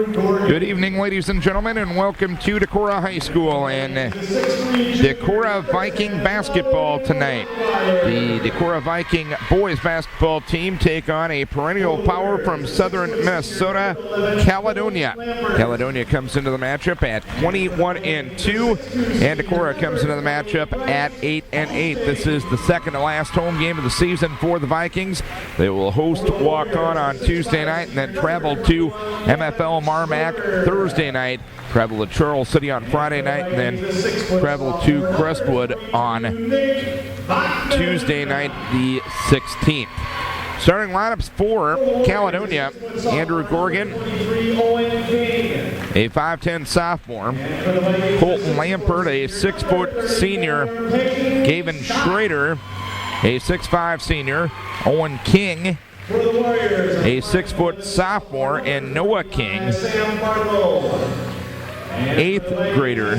Good evening, ladies and gentlemen, and welcome to Decorah High School and Decorah Viking basketball tonight. The Decorah Viking boys basketball team take on a perennial power from southern Minnesota, Caledonia. Caledonia comes into the matchup at 21-2, and Decorah comes into the matchup at 8-8. This is the second to last home game of the season for the Vikings. They will host Walk-On Tuesday night and then travel to MFL Marmac Thursday night, travel to Charles City on Friday night, and then travel to Crestwood on Tuesday night, the 16th. Starting lineups for Caledonia: Andrew Gorgon, a 5'10 sophomore; Colton Lampert, a 6-foot senior; Gavin Schrader, a 6'5 senior; Owen King, a 6-foot sophomore; and Noah King, 8th grader.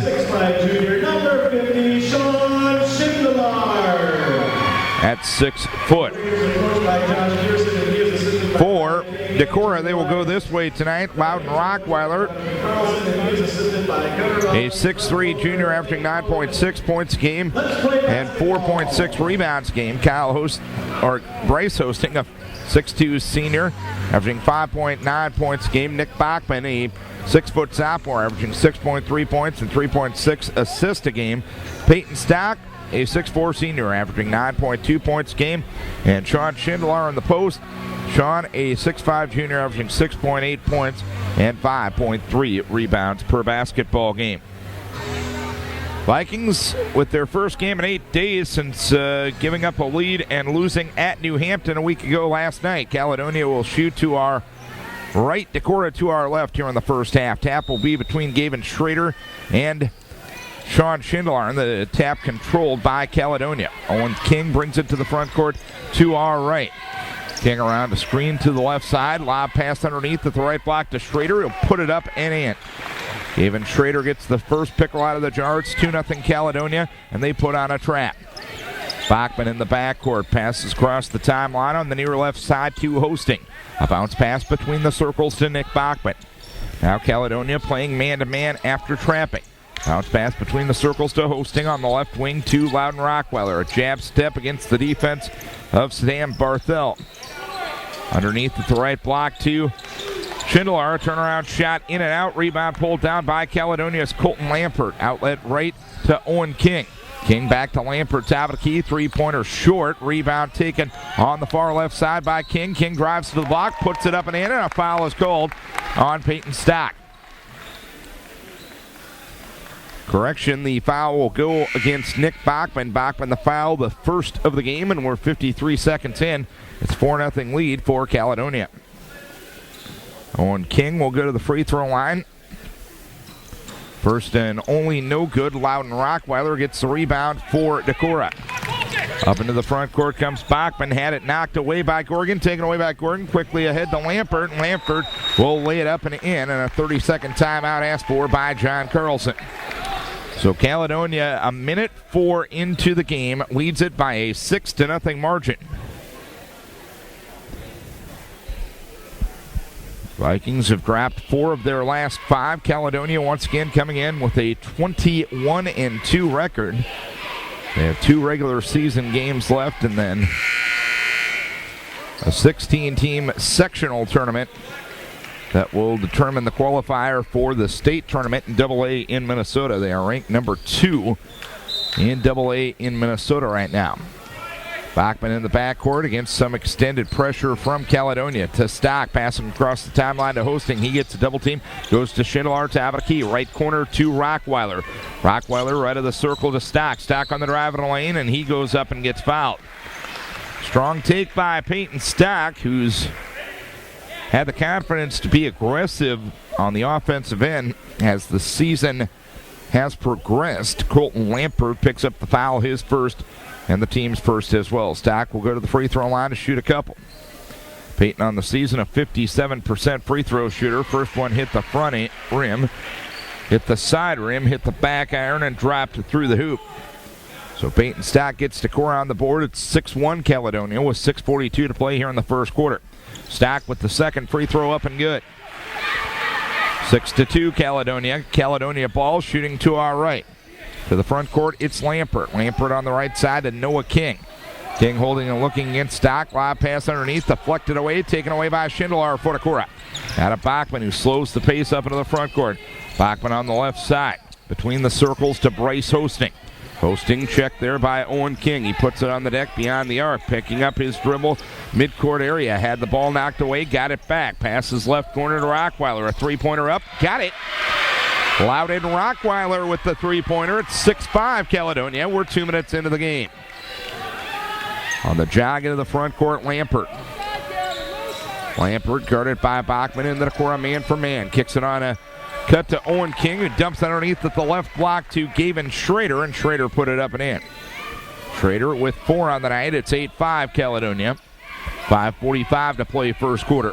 At 6 foot. For Decorah, they will go this way tonight. Loudon Rockweiler, a 6'3 junior, averaging 9.6 points a game and 4.6 rebounds a game. Bryce hosting a 6'2 senior, averaging 5.9 points a game. Nick Bachman, a 6-foot sophomore, averaging 6.3 points and 3.6 assists a game. Peyton Stock, a 6'4 senior, averaging 9.2 points a game. And Sean Schindler on the post. Sean, a 6'5 junior, averaging 6.8 points and 5.3 rebounds per basketball game. Vikings with their first game in 8 days since giving up a lead and losing at New Hampton a week ago last night. Caledonia will shoot to our right, Decorah to our left here in the first half. Tap will be between Gavin Schrader and Sean Schindler, and the tap controlled by Caledonia. Owen King brings it to the front court to our right. King around the screen to the left side. Lob pass underneath at the right block to Schrader. He'll put it up and in. Gavin Schrader gets the first pickle out of the jar. It's 2-0 Caledonia, and they put on a trap. Bachman in the backcourt, passes across the timeline on the near left side to Hosting. A bounce pass between the circles to Nick Bachman. Now Caledonia playing man-to-man after trapping. Bounce pass between the circles to Hosting on the left wing to Loudon Rockweiler. A jab step against the defense of Sam Barthel. Underneath at the right block to Schindler. Turnaround shot in and out. Rebound pulled down by Caledonia's Colton Lampert. Outlet right to Owen King. King back to Lampert, top of the key. Three-pointer short. Rebound taken on the far left side by King. King drives to the block, puts it up and in, and a foul is called on Peyton Stock. Correction, the foul will go against Nick Bachman. Bachman the foul, the first of the game, and we're 53 seconds in. It's 4-0 lead for Caledonia. Owen King will go to the free throw line. First and only, no good. Loudon Rockweiler gets the rebound for Decorah. Up into the front court comes Bachman. Had it knocked away by Gorgon. Taken away by Gorgon. Quickly ahead to Lampert. And Lampert will lay it up and in. And a 30-second timeout asked for by John Carlson. So Caledonia, a minute 4 into the game, leads it by a 6-0 margin. Vikings have dropped 4 of their last 5. Caledonia once again coming in with a 21-2 record. They have 2 regular season games left and then a 16-team sectional tournament that will determine the qualifier for the state tournament in AA in Minnesota. They are ranked number 2 in AA in Minnesota right now. Bachman in the backcourt against some extended pressure from Caledonia to Stock, passing across the timeline to Hosting. He gets a double team, goes to Schindler, top of the key, right corner to Rockweiler. Rockweiler right of the circle to Stock. Stock on the drive in the lane, and he goes up and gets fouled. Strong take by Peyton Stock, who's had the confidence to be aggressive on the offensive end as the season has progressed. Colton Lampert picks up the foul, his first, and the team's first as well. Stock will go to the free throw line to shoot a couple. Peyton on the season, a 57% free throw shooter. First one hit the front rim, hit the side rim, hit the back iron, and dropped through the hoop. So Peyton Stock gets Decorah on the board. It's 6-1 Caledonia with 6:42 to play here in the first quarter. Stock with the second free throw up and good. 6-2 Caledonia. Caledonia ball shooting to our right. To the front court, it's Lampert. Lampert on the right side to Noah King. King holding and looking against Stock. Lob pass underneath, deflected away, taken away by Schindler for Decorah. Out of Bachman, who slows the pace up into the front court. Bachman on the left side. Between the circles to Bryce Hosting. Hosting checked there by Owen King. He puts it on the deck beyond the arc, picking up his dribble midcourt area. Had the ball knocked away, got it back. Passes left corner to Rockweiler. A three-pointer up, got it. Loudon Rockweiler with the three-pointer. It's 6-5 Caledonia. We're 2 minutes into the game. On the jog into the front court, Lampert. Lampert guarded by Bachman in the Decorah man for man. Kicks it on a cut to Owen King, who dumps underneath at the left block to Gavin Schrader, and Schrader put it up and in. Schrader with 4 on the night. It's 8-5 Caledonia. 5:45 to play first quarter.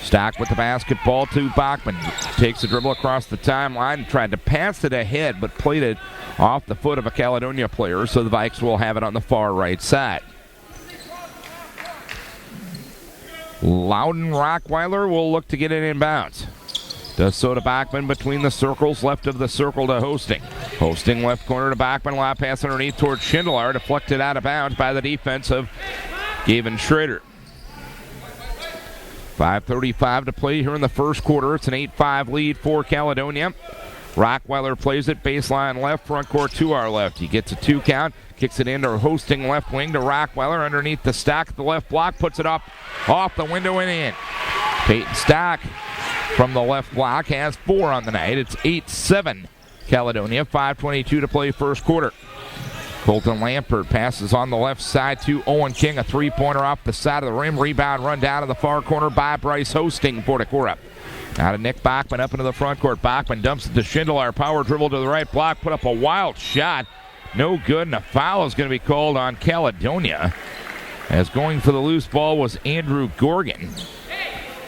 Stock with the basketball to Bachman. Takes a dribble across the timeline. Tried to pass it ahead, but played it off the foot of a Caledonia player, so the Vikes will have it on the far right side. Loudon Rockweiler will look to get it inbounds. Does so to Bachman between the circles, left of the circle to Hosting. Hosting left corner to Bachman, lob pass underneath towards Schindler, deflected out of bounds by the defense of Gavin Schrader. 5:35 to play here in the first quarter. It's an 8-5 lead for Caledonia. Rockweiler plays it baseline left, front court to our left. He gets a 2 count, kicks it into Hosting left wing to Rockweiler underneath the Stock at the left block, puts it up off the window and in. Peyton Stock from the left block has 4 on the night. It's 8-7 Caledonia. 5:22 to play first quarter. Colton Lampert passes on the left side to Owen King. A three-pointer off the side of the rim. Rebound run down to the far corner by Bryce Hosting for Decorah. Now to Nick Bachman up into the front court. Bachman dumps it to Schindler. Power dribble to the right block. Put up a wild shot. No good, and a foul is going to be called on Caledonia. As going for the loose ball was Andrew Gorgon.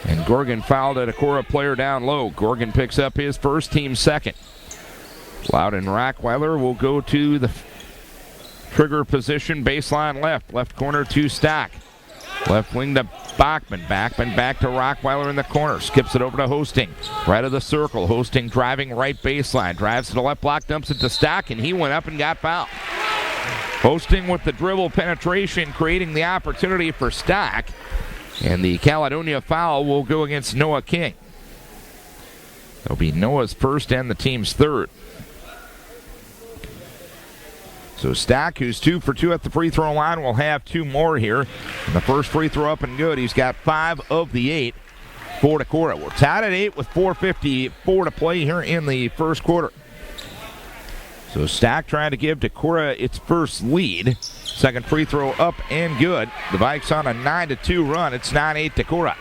And Gorgon fouled a Decorah player down low. Gorgon picks up his first, team second. Loudon Rockweiler will go to the trigger position, baseline left corner to Stock. Left wing to Bachman. Bachman back to Rockweiler in the corner. Skips it over to Hosting. Right of the circle. Hosting driving right baseline. Drives to the left block, dumps it to Stock, and he went up and got fouled. Hosting with the dribble penetration, creating the opportunity for Stock. And the Caledonia foul will go against Noah King. That'll be Noah's first and the team's third. So Stock, who's 2 for 2 at the free throw line, will have 2 more here. And the first free throw up and good. He's got 5 of the 8 for Decorah. We're tied at 8 with 4:54 to play here in the first quarter. So Stock trying to give Decorah its first lead. Second free throw up and good. The Vikes on a 9-2 run. It's 9-8 Decorah.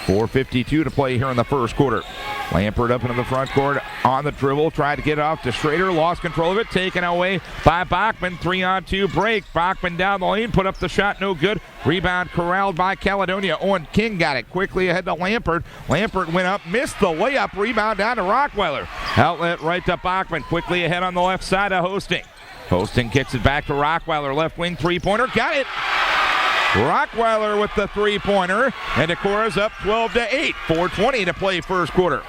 4:52 to play here in the first quarter. Lampert up into the front court on the dribble. Tried to get it off to Schrader. Lost control of it. Taken away by Bachman. 3-on-2 break. Bachman down the lane. Put up the shot. No good. Rebound corralled by Caledonia. Owen King got it quickly ahead to Lampert. Lampert went up. Missed the layup. Rebound down to Rockweiler. Outlet right to Bachman. Quickly ahead on the left side of Hosting. Hosting kicks it back to Rockweiler. Left wing three-pointer. Got it. Rockweiler with the three-pointer, and Decorah's up 12-8. 4:20 to play first quarter.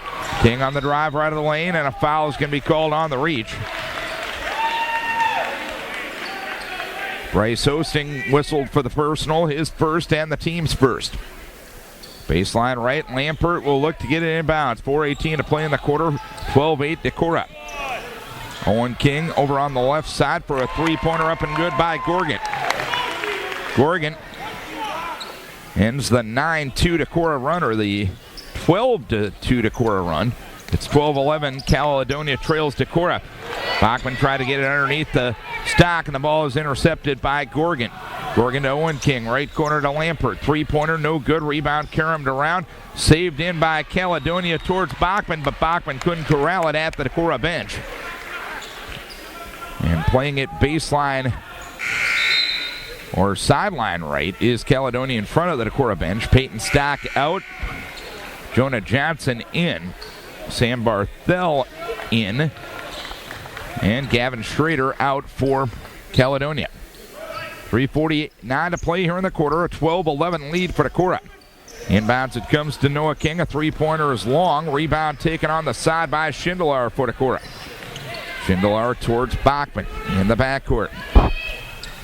King on the drive right of the lane, and a foul is going to be called on the reach. Bryce Hosting whistled for the personal, his first and the team's first. Baseline right, Lampert will look to get it inbounds. 4:18 to play in the quarter, 12-8 Decorah. Owen King over on the left side for a three-pointer up and good by Gorgon. Gorgon ends the 9-2 Decorah run, or the 12-2 Decorah run. It's 12-11. Caledonia trails Decorah. Bachman tried to get it underneath the Stock, and the ball is intercepted by Gorgon. Gorgon to Owen King, right corner to Lampert. Three-pointer, no good. Rebound carried around. Saved in by Caledonia towards Bachman, but Bachman couldn't corral it at the Decorah bench. And playing it baseline or sideline right is Caledonia in front of the Decorah bench. Peyton Stock out. Jonah Johnson in. Sam Barthel in. And Gavin Schrader out for Caledonia. 3:49 to play here in the quarter. A 12-11 lead for Decorah. Inbounds it comes to Noah King. A three-pointer is long. Rebound taken on the side by Schindler for Decorah. Schindler towards Bachman in the backcourt.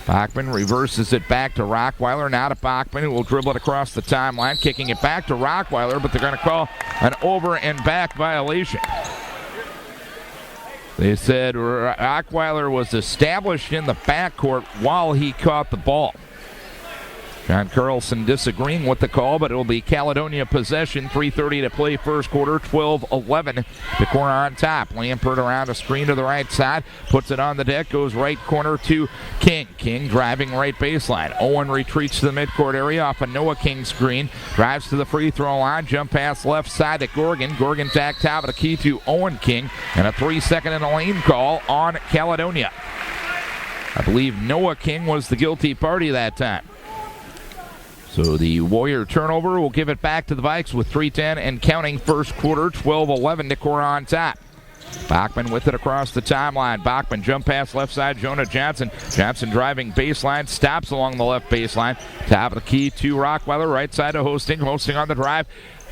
Bachman reverses it back to Rockweiler. Now to Bachman, who will dribble it across the timeline, kicking it back to Rockweiler, but they're going to call an over and back violation. They said Rockweiler was established in the backcourt while he caught the ball. John Carlson disagreeing with the call, but it will be Caledonia possession. 3:30 to play first quarter, 12-11. Decorah on top. Lampert around a screen to the right side, puts it on the deck, goes right corner to King. King driving right baseline. Owen retreats to the midcourt area off a Noah King screen, drives to the free throw line, jump pass left side to Gorgon. Gorgon tacked out, but a key to Owen King, and a 3-second in the lane call on Caledonia. I believe Noah King was the guilty party that time. So the Warrior turnover will give it back to the Vikes with 3:10 and counting first quarter, 12-11. Decorah on top. Bachman with it across the timeline. Bachman jump pass left side, Jonah Johnson. Johnson driving baseline, stops along the left baseline. Top of the key to Rockweiler, right side to Hosting. Hosting on the drive,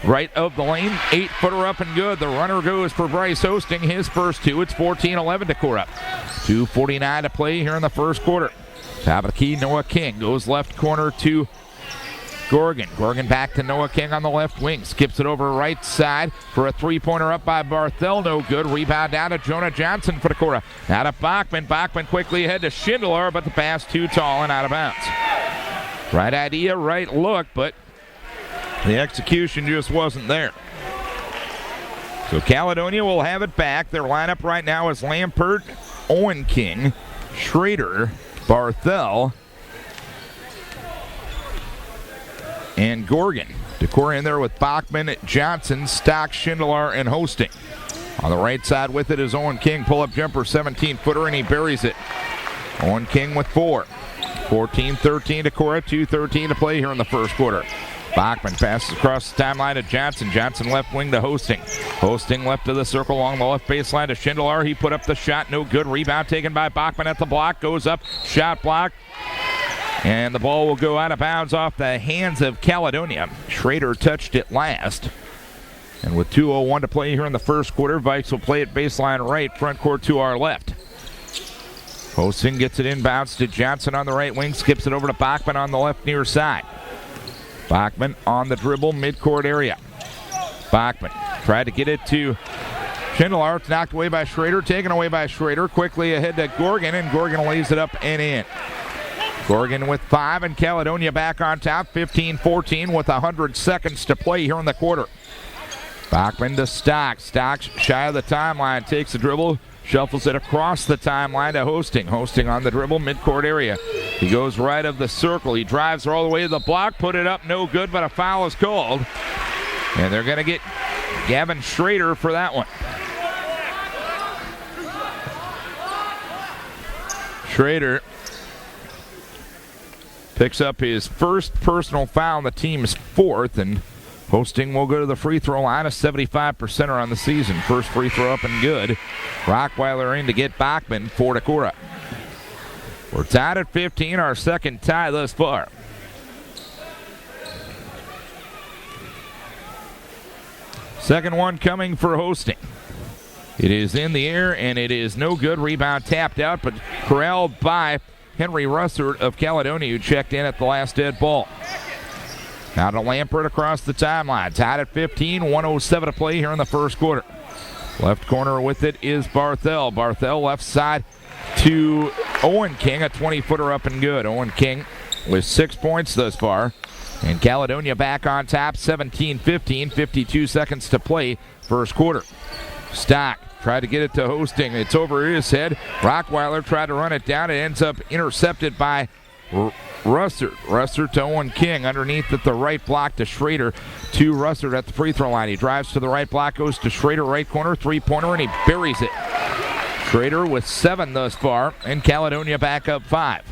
right of the lane. 8-footer up and good. The runner goes for Bryce Hosting, his first two. It's 14-11 Decorah. 2:49 to play here in the first quarter. Top of the key, Noah King goes left corner to Gorgon. Gorgon back to Noah King on the left wing. Skips it over right side for a three-pointer up by Barthel. No good. Rebound down to Jonah Johnson for Decorah. Now to Bachman. Bachman quickly ahead to Schindler, but the pass too tall and out of bounds. Right idea, right look, but the execution just wasn't there. So Caledonia will have it back. Their lineup right now is Lampert, Owen King, Schrader, Barthel, and Gorgon. Decorah in there with Bachman, Johnson, Stock, Schindler, and Hosting. On the right side with it is Owen King. Pull-up jumper, 17-footer, and he buries it. Owen King with 4. 14-13 Decorah, 2:13 to play here in the first quarter. Bachman passes across the timeline to Johnson. Johnson left wing to Hosting. Hosting left of the circle along the left baseline to Schindler. He put up the shot, no good. Rebound taken by Bachman at the block. Goes up, shot block. And the ball will go out of bounds off the hands of Caledonia. Schrader touched it last. And with 2:01 to play here in the first quarter, Vikes will play it baseline right, front court to our left. Hosting gets it inbounds to Johnson on the right wing, skips it over to Bachman on the left near side. Bachman on the dribble, midcourt area. Bachman tried to get it to Schindler. It's knocked away by Schrader, taken away by Schrader. Quickly ahead to Gorgon, and Gorgon lays it up and in. Gorgon with 5, and Caledonia back on top, 15-14 with 100 seconds to play here in the quarter. Bachman to Stock. Stock shy of the timeline, takes the dribble, shuffles it across the timeline to Hosting. Hosting on the dribble, midcourt area. He goes right of the circle. He drives all the way to the block, put it up, no good, but a foul is called. And they're going to get Gavin Schrader for that one. Schrader picks up his first personal foul on the team's 4th, and Hosting will go to the free throw line, a 75%er on the season. First free throw up and good. Rockweiler in to get Bachman for Decorah. We're tied at 15, our second tie thus far. Second one coming for Hosting. It is in the air, and it is no good. Rebound tapped out, but corralled by Henry Russert of Caledonia, who checked in at the last dead ball. Now to Lampert across the timeline. Tied at 15, 1:07 to play here in the first quarter. Left corner with it is Barthel. Barthel left side to Owen King, a 20-footer up and good. Owen King with 6 points thus far. And Caledonia back on top, 17-15, 52 seconds to play first quarter. Stock tried to get it to Hosting. It's over his head. Rockweiler tried to run it down. It ends up intercepted by Russert. Russert to Owen King. Underneath at the right block to Schrader. To Russert at the free throw line. He drives to the right block, goes to Schrader, right corner, three-pointer, and he buries it. Schrader with 7 thus far, and Caledonia back up 5.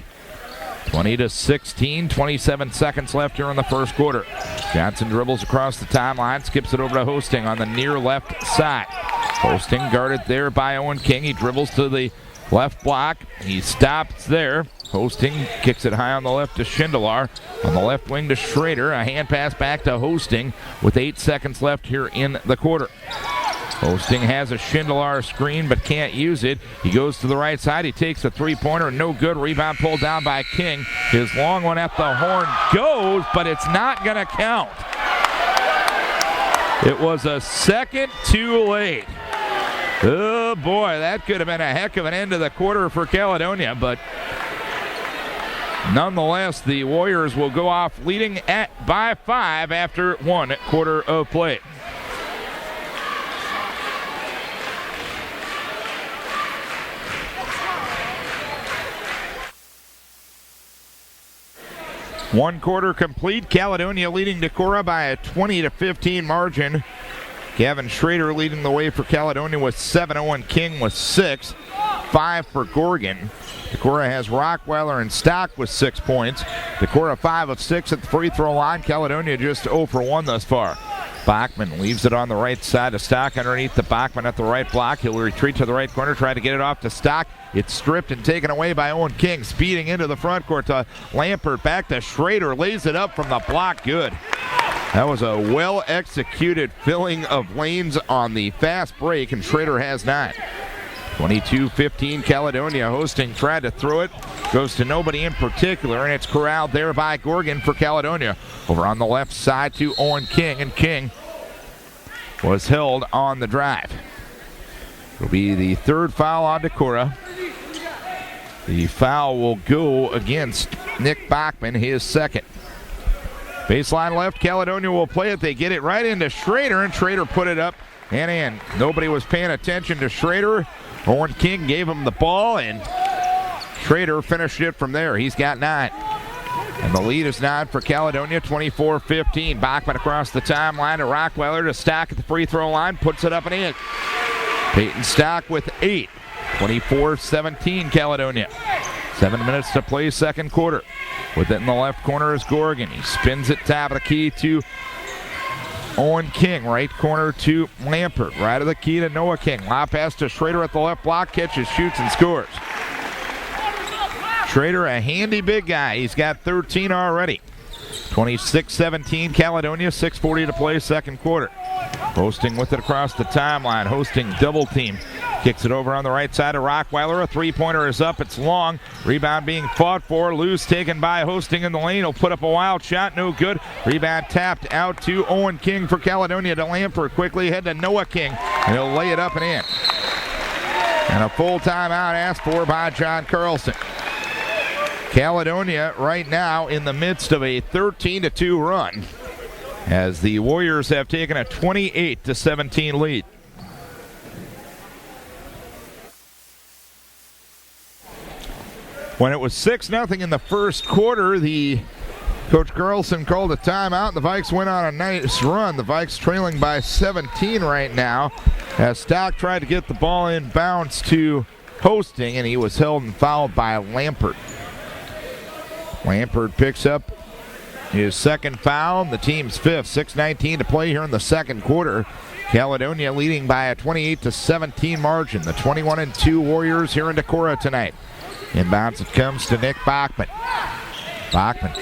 20-16, 27 seconds left here in the first quarter. Johnson dribbles across the timeline, skips it over to Hosting on the near left side. Hosting guarded there by Owen King. He dribbles to the Left block. He stops there. Hosting kicks it high on the left to Schindler. On the left wing to Schrader. A hand pass back to Hosting with 8 seconds left here in the quarter. Hosting has a Schindler screen but can't use it. He goes to the right side. He takes a three-pointer. No good. Rebound pulled down by King. His long one at the horn goes, but it's not going to count. It was a second too late. Oh, boy, that could have been a heck of an end to the quarter for Caledonia, but nonetheless, the Warriors will go off leading by 5 after 1 quarter of play. One quarter complete. Caledonia leading Decorah by a 20-15 margin. Gavin Schrader leading the way for Caledonia with 7. Owen King with 6. 5 for Gorgon. Decorah has Rockweiler and Stock with 6 points. Decorah 5 of 6 at the free throw line. Caledonia just 0 for 1 thus far. Bachman leaves it on the right side of Stock underneath the Bachman at the right block. He'll retreat to the right corner, try to get it off to Stock. It's stripped and taken away by Owen King. Speeding into the front court to Lampert. Back to Schrader. Lays it up from the block. Good. That was a well-executed filling of lanes on the fast break, and Schrader has 9. 22-15 Caledonia. Hosting tried to throw it. Goes to nobody in particular, and it's corralled there by Gorgon for Caledonia. Over on the left side to Owen King, and King was held on the drive. It'll be the 3rd foul on Decorah. The foul will go against Nick Bachman, his 2nd. Baseline left, Caledonia will play it. They get it right into Schrader, and Schrader put it up and in. Nobody was paying attention to Schrader. Owen King gave him the ball, and Schrader finished it from there. He's got 9. And the lead is 9 for Caledonia, 24-15. Bachman across the timeline to Rockweiler to Stock at the free throw line. Puts it up and in. Peyton Stock with 8. 24-17 Caledonia. 7 minutes to play, second quarter. With it in the left corner is Gorgon. He spins it top of the key to Owen King. Right corner to Lampert. Right of the key to Noah King. Lob pass to Schrader at the left block. Catches, shoots, and scores. Schrader, a handy big guy. He's got 13 already. 26-17 Caledonia. 6:40 to play, second quarter. Hosting with it across the timeline. Hosting double team. Kicks it over on the right side of Rockweiler. A three-pointer is up. It's long. Rebound being fought for. Loose taken by Hosting in the lane. He'll put up a wild shot. No good. Rebound tapped out to Owen King for Caledonia to Lampert. Quickly head to Noah King. And he'll lay it up and in. And a full timeout asked for by John Carlson. Caledonia right now in the midst of a 13-2 run, as the Warriors have taken a 28-17 lead. When it was 6-0 in the first quarter, Coach Carlson called a timeout. The Vikes went on a nice run. The Vikes trailing by 17 right now, as Stock tried to get the ball in bounds to Hosting, and he was held and fouled by Lampert. Lampert picks up his 2nd foul, the team's 5th. 6:19 to play here in the second quarter. Caledonia leading by a 28-17 margin. The 21-2 Warriors here in Decorah tonight. Inbounds, it comes to Nick Bachman. Bachman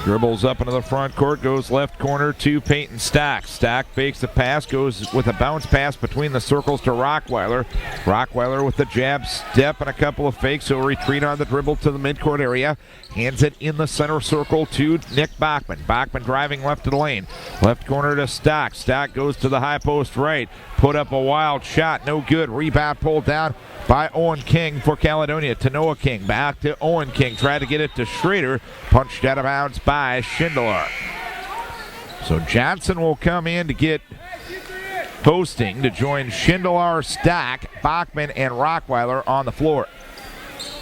dribbles up into the front court, goes left corner to Peyton Stock. Stock fakes the pass, goes with a bounce pass between the circles to Rockweiler. Rockweiler with the jab step and a couple of fakes. He'll retreat on the dribble to the midcourt area. Hands it in the center circle to Nick Bachman. Bachman driving left to the lane. Left corner to Stock. Stock goes to the high post right. Put up a wild shot. No good. Rebound pulled down by Owen King for Caledonia to Noah King. Back to Owen King. Tried to get it to Schrader. Punched out of bounds by Schindler. So Johnson will come in to get Hosting to join Schindler, Stock, Bachman, and Rockweiler on the floor.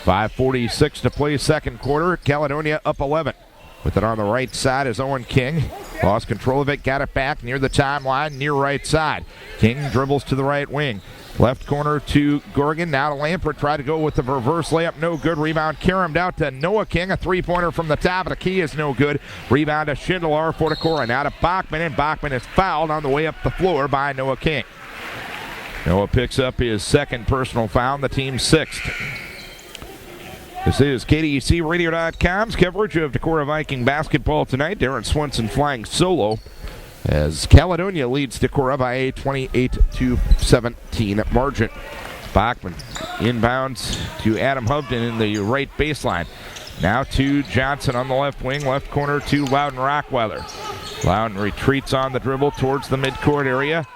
5:46 to play, second quarter. Caledonia up 11. With it on the right side is Owen King. Lost control of it, got it back near the timeline, near right side. King dribbles to the right wing. Left corner to Gorgon, now to Lampert. Try to go with the reverse layup, no good. Rebound caromed out to Noah King. A three-pointer from the top of the key is no good. Rebound to Schindler for Decorah. Now to Bachman, and Bachman is fouled on the way up the floor by Noah King. Noah picks up his second personal foul, the team's sixth. This is KDECRadio.com's coverage of Decorah Viking basketball tonight. Darren Swenson flying solo as Caledonia leads Decorah by a 28-17 margin. Bachman inbounds to Adam Hovden in the right baseline. Now to Johnson on the left wing, left corner to Loudon Rockweiler. Loudon retreats on the dribble towards the midcourt area.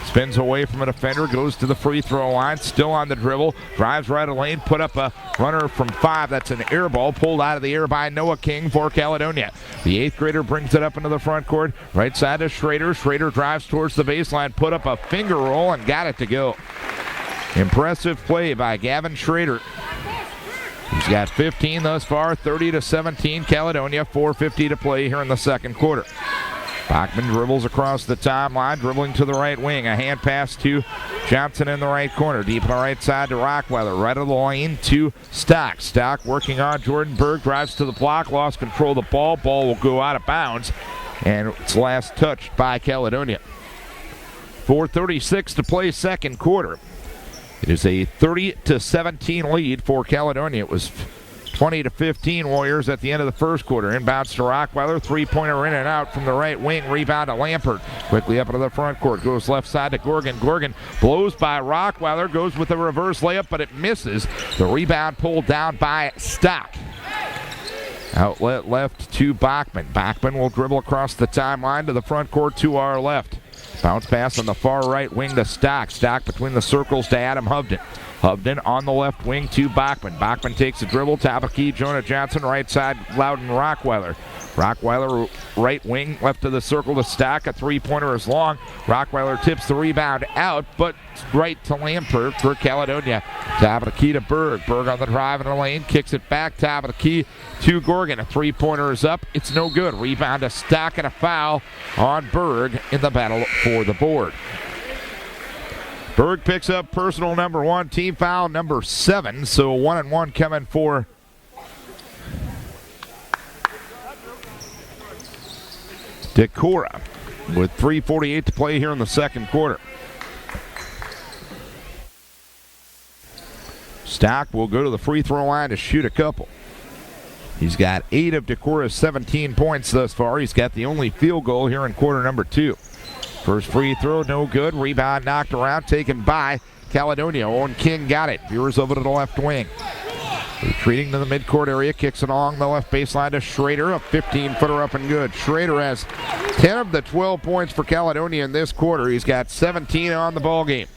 Spins away from a defender, goes to the free throw line, still on the dribble, drives right of lane, put up a runner from 5. That's an air ball pulled out of the air by Noah King for Caledonia. The 8th grader brings it up into the front court, right side to Schrader. Schrader drives towards the baseline, put up a finger roll and got it to go. Impressive play by Gavin Schrader. He's got 15 thus far, 30-17 Caledonia, 4:50 to play here in the second quarter. Bachman dribbles across the timeline, dribbling to the right wing. A hand pass to Johnson in the right corner. Deep on the right side to Rockweiler. Right of the lane to Stock. Stock working on Jordan Berg. Drives to the block. Lost control of the ball. Ball will go out of bounds. And it's last touched by Caledonia. 4:36 to play second quarter. It is a 30-17 lead for Caledonia. It was 20-15 Warriors at the end of the first quarter. Inbounds to Rockweiler. Three-pointer in and out from the right wing. Rebound to Lampert. Quickly up into the front court. Goes left side to Gorgon. Gorgon blows by Rockweiler. Goes with a reverse layup, but it misses. The rebound pulled down by Stock. Outlet left to Bachman. Bachman will dribble across the timeline to the front court to our left. Bounce pass on the far right wing to Stock. Stock between the circles to Adam Hovden. Hovden on the left wing to Bachman. Bachman takes a dribble. Top of key, Jonah Johnson. Right side, Loudon Rockweiler. Rockweiler right wing, left of the circle to Stock. A three-pointer is long. Rockweiler tips the rebound out, but right to Lampert for Caledonia. Top of the key to Berg. Berg on the drive in the lane. Kicks it back. Top of the key to Gorgon. A three-pointer is up. It's no good. Rebound to Stock and a foul on Berg in the battle for the board. Berg picks up personal number 1, team foul number 7. So 1-1 coming for Decorah with 3:48 to play here in the second quarter. Stock will go to the free throw line to shoot a couple. He's got 8 of Decorah's 17 points thus far. He's got the only field goal here in quarter number 2. First free throw, no good. Rebound knocked around, taken by Caledonia. Owen King got it. Viewers over to the left wing. Retreating to the midcourt area, kicks it along the left baseline to Schrader. A 15-footer up and good. Schrader has 10 of the 12 points for Caledonia in this quarter. He's got 17 on the ball game.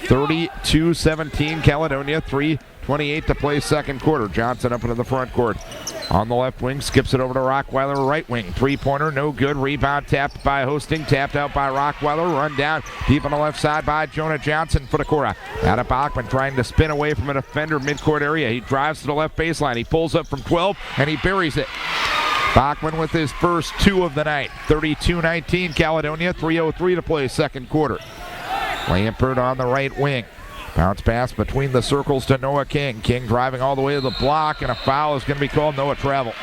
32-17 Caledonia, 3:28 to play second quarter. Johnson up into the front court. On the left wing, skips it over to Rockweiler, right wing. Three-pointer, no good. Rebound tapped by Hosting, tapped out by Rockweiler. Run down deep on the left side by Jonah Johnson for Decorah. Out of Bachman trying to spin away from a defender midcourt area. He drives to the left baseline. He pulls up from 12, and he buries it. Bachman with his first 2 of the night. 32-19 Caledonia, 3:03 to play second quarter. Lampert on the right wing. Bounce pass between the circles to Noah King. King driving all the way to the block, and a foul is going to be called. Noah travel.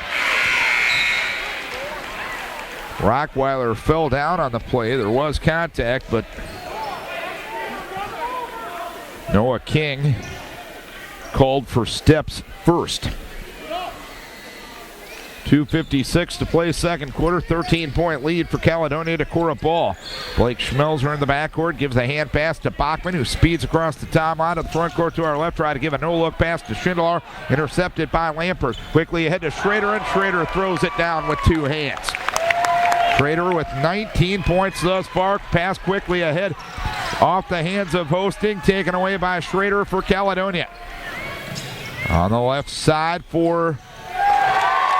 Rockweiler fell down on the play. There was contact, but Noah King called for steps first. 2:56 to play second quarter. 13-point lead for Caledonia. Decorah ball. Blake Schmelzer in the backcourt gives a hand pass to Bachman, who speeds across the timeline to the front court to our left. Try to give a no-look pass to Schindler. Intercepted by Lampert. Quickly ahead to Schrader, and Schrader throws it down with 2 hands. Schrader with 19 points thus far. Pass quickly ahead off the hands of Hosting. Taken away by Schrader for Caledonia. On the left side for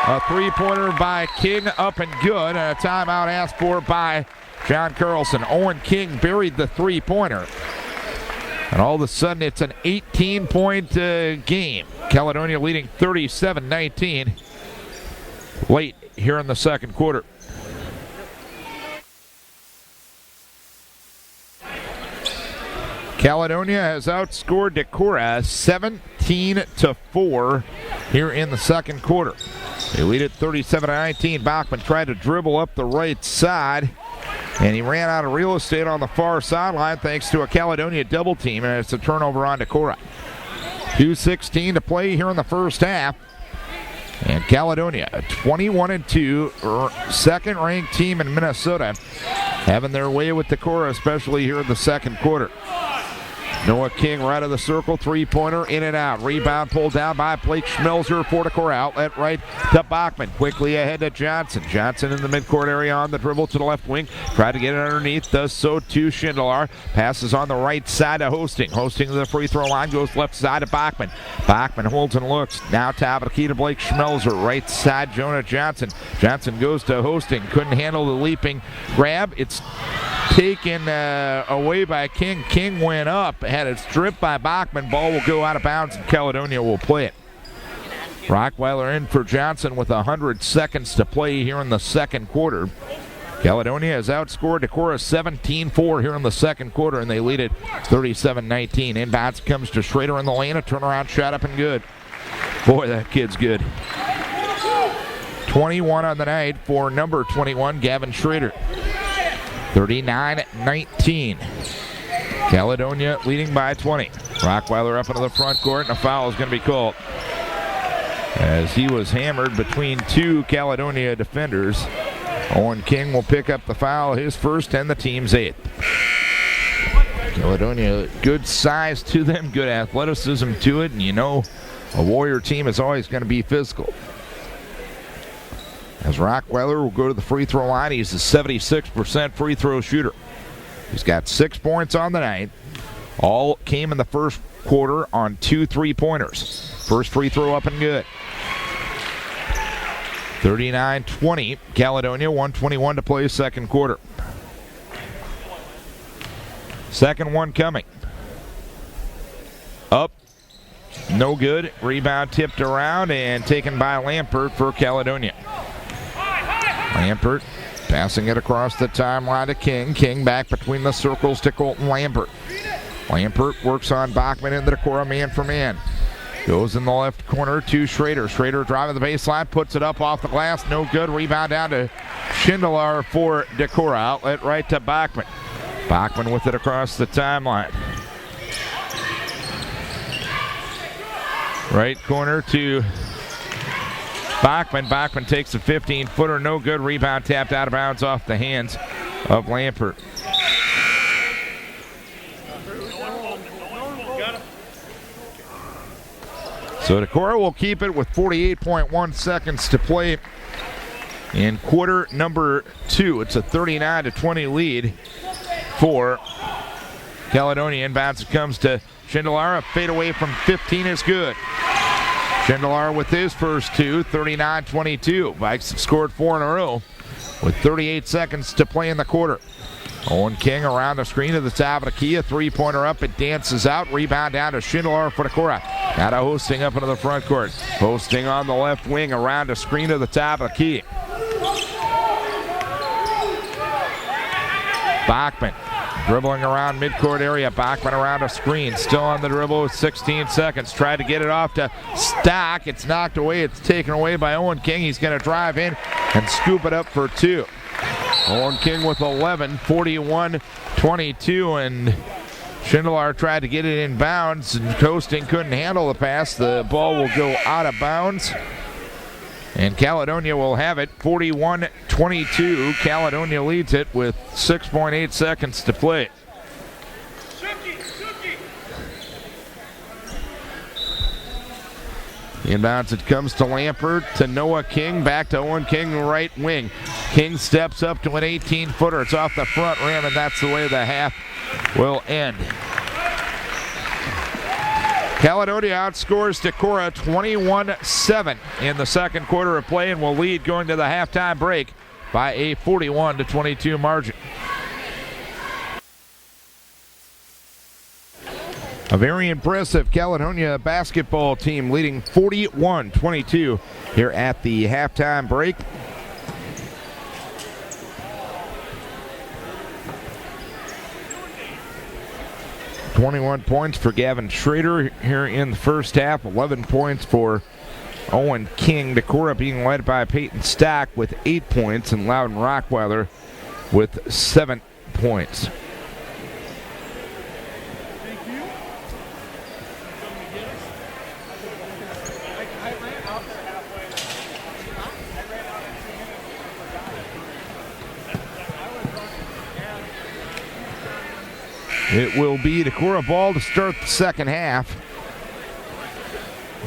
a three-pointer by King, up and good, and a timeout asked for by John Carlson. Owen King buried the three-pointer. And all of a sudden, it's an 18-point game. Caledonia leading 37-19 late here in the second quarter. Caledonia has outscored Decorah 17-4 here in the second quarter. They lead at 37-19. Bachman tried to dribble up the right side. And he ran out of real estate on the far sideline thanks to a Caledonia double team, and it's a turnover on Decorah. 2:16 to play here in the first half. And Caledonia, 21-2, second-ranked team in Minnesota, having their way with Decorah, especially here in the second quarter. Noah King right of the circle, three-pointer, in and out. Rebound pulled down by Blake Schmelzer for Decorah. Outlet right to Bachman. Quickly ahead to Johnson. Johnson in the midcourt area on the dribble to the left wing. Tried to get it underneath, does so to Schindler. Passes on the right side to Hosting. Hosting to the free throw line, goes left side to Bachman. Bachman holds and looks. Now top of the key to Blake Schmelzer. Right side, Jonah Johnson. Johnson goes to Hosting. Couldn't handle the leaping grab. It's taken away by King. King went up, had it stripped by Bachman. Ball will go out of bounds and Caledonia will play it. Rockweiler in for Johnson with 100 seconds to play here in the second quarter. Caledonia has outscored Decorah 17-4 here in the second quarter, and they lead it 37-19. Inbounds comes to Schrader in the lane. A turnaround shot up and good. Boy, that kid's good. 21 on the night for number 21, Gavin Schrader. 39-19. Caledonia leading by 20. Rockweiler up into the front court, and a foul is going to be called as he was hammered between two Caledonia defenders. Owen King will pick up the foul, his first and the team's eighth. Caledonia, good size to them, good athleticism to it, and you know a Warrior team is always going to be physical. As Rockweiler will go to the free throw line, he's a 76% free throw shooter. He's got 6 points on the night. All came in the first quarter on 2 3-pointers. First free throw up and good. 39-20, Caledonia, 1:21 to play second quarter. Second one coming. Up, no good. Rebound tipped around and taken by Lampert for Caledonia. Lampert passing it across the timeline to King. King back between the circles to Colton Lampert. Lampert works on Bachman in the Decorah man for man. Goes in the left corner to Schrader. Schrader driving the baseline, puts it up off the glass. No good. Rebound down to Schindler for Decorah. Outlet right to Bachman. Bachman with it across the timeline. Right corner to Bachman. Bachman takes a 15-footer. No good. Rebound tapped out of bounds off the hands of Lampert. So Decorah will keep it with 48.1 seconds to play in quarter number 2. It's a 39-20 lead for Caledonia. Inbounds it comes to Schindler. A fadeaway from 15 is good. Schindler with his first 2, 39-22. Vikes have scored 4 in a row with 38 seconds to play in the quarter. Owen King around the screen to the top of the key. A three-pointer up. It dances out. Rebound down to Schindler for Decorah. Now to Hosting up into the front court. Hosting on the left wing around the screen to the top of the key. Bachman dribbling around midcourt area. Bachman around a screen. Still on the dribble with 16 seconds. Tried to get it off to Stock. It's knocked away. It's taken away by Owen King. He's going to drive in and scoop it up for 2. Owen King with 11, 41-22, and Schindler tried to get it in bounds, and Hosting couldn't handle the pass. The ball will go out of bounds, and Caledonia will have it, 41-22. Caledonia leads it with 6.8 seconds to play. Inbounds it comes to Lampert, to Noah King, back to Owen King, right wing. King steps up to an 18-footer. It's off the front rim, and that's the way the half will end. Caledonia outscores Decorah 21-7 in the second quarter of play and will lead going to the halftime break by a 41-22 margin. A very impressive Caledonia basketball team leading 41-22 here at the halftime break. .21 points for Gavin Schrader here in the first half. 11 points for Owen King. Decorah being led by Peyton Stack with 8 points, and Loudon Rockweiler with 7 points. It will be Decorah ball to start the second half.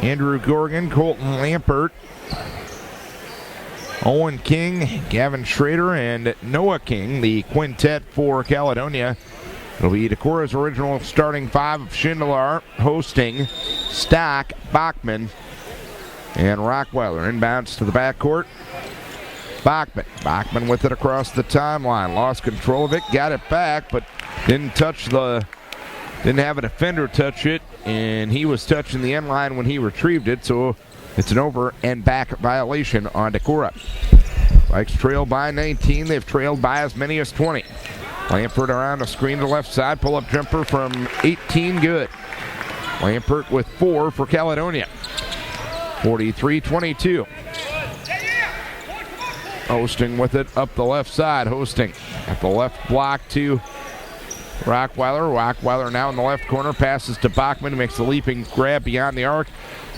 Andrew Gorgon, Colton Lampert, Owen King, Gavin Schrader, and Noah King, the quintet for Caledonia. It'll be Decorah's original starting five of Schindler, hosting Stock, Bachman, and Rockweiler. Inbounds to the backcourt. Bachman with it across the timeline. Lost control of it, got it back, but didn't have a defender touch it, and he was touching the end line when he retrieved it, so it's an over and back violation on Decorah. Vikes trail by 19. They've trailed by as many as 20. Lampert around the screen to the left side. Pull-up jumper from 18, good. Lampert with 4 for Caledonia. 43-22. Hosting with it up the left side. Hosting at the left block to Rockweiler. Rockweiler now in the left corner. Passes to Bachman. Makes the leaping grab beyond the arc.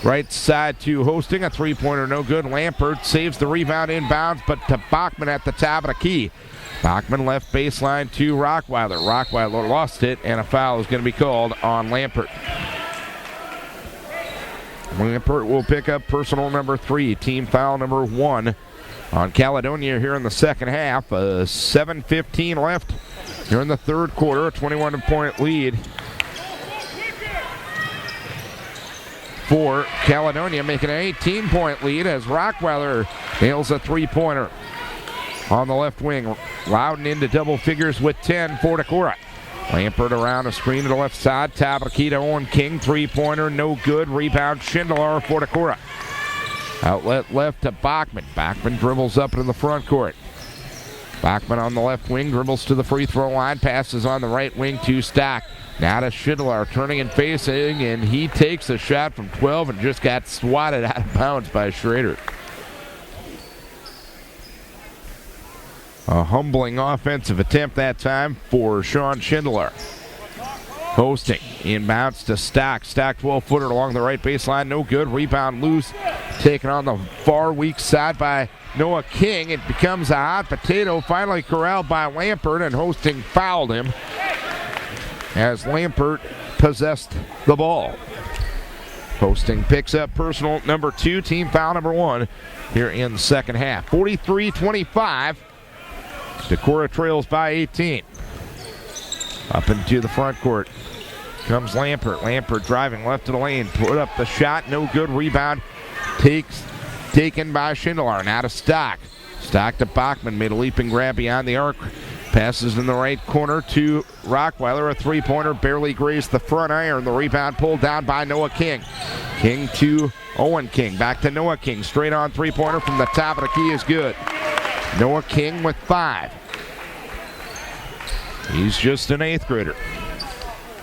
Right side to Hosting. A three-pointer no good. Lampert saves the rebound inbounds, but to Bachman at the top of the key. Bachman left baseline to Rockweiler. Rockweiler lost it, and a foul is going to be called on Lampert. Lampert will pick up personal number 3, team foul number 1 on Caledonia here in the second half. 7:15 left here in the third quarter. A 21-point lead for Caledonia, making an 18-point lead as Rockweiler nails a three-pointer on the left wing. Loudon into double figures with 10 for Decorah. Lampert around a screen to the left side. Top of the key to Owen King. Three-pointer, no good. Rebound, Schindler for Decorah. Outlet left to Bachman. Bachman dribbles up into the front court. Bachman on the left wing, dribbles to the free throw line. Passes on the right wing to Stock. Now to Schindler, turning and facing, and he takes a shot from 12 and just got swatted out of bounds by Schrader. A humbling offensive attempt that time for Sean Schindler. Hosting, inbounds to Stock. Stock 12-footer along the right baseline, no good. Rebound loose, taken on the far weak side by Noah King. It becomes a hot potato, finally corralled by Lampert, and Hosting fouled him as Lampert possessed the ball. Hosting picks up personal number 2, team foul number 1 here in the second half. 43-25. Decorah trails by 18. Up into the front court comes Lampert. Lampert driving left of the lane. Put up the shot. No good. Rebound taken by Schindler. Now to Stock. Stock to Bachman. Made a leaping grab beyond the arc. Passes in the right corner to Rockweiler. A three-pointer barely grazed the front iron. The rebound pulled down by Noah King. King to Owen King. Back to Noah King. Straight on three-pointer from the top of the key is good. Noah King with 5. He's just an 8th grader.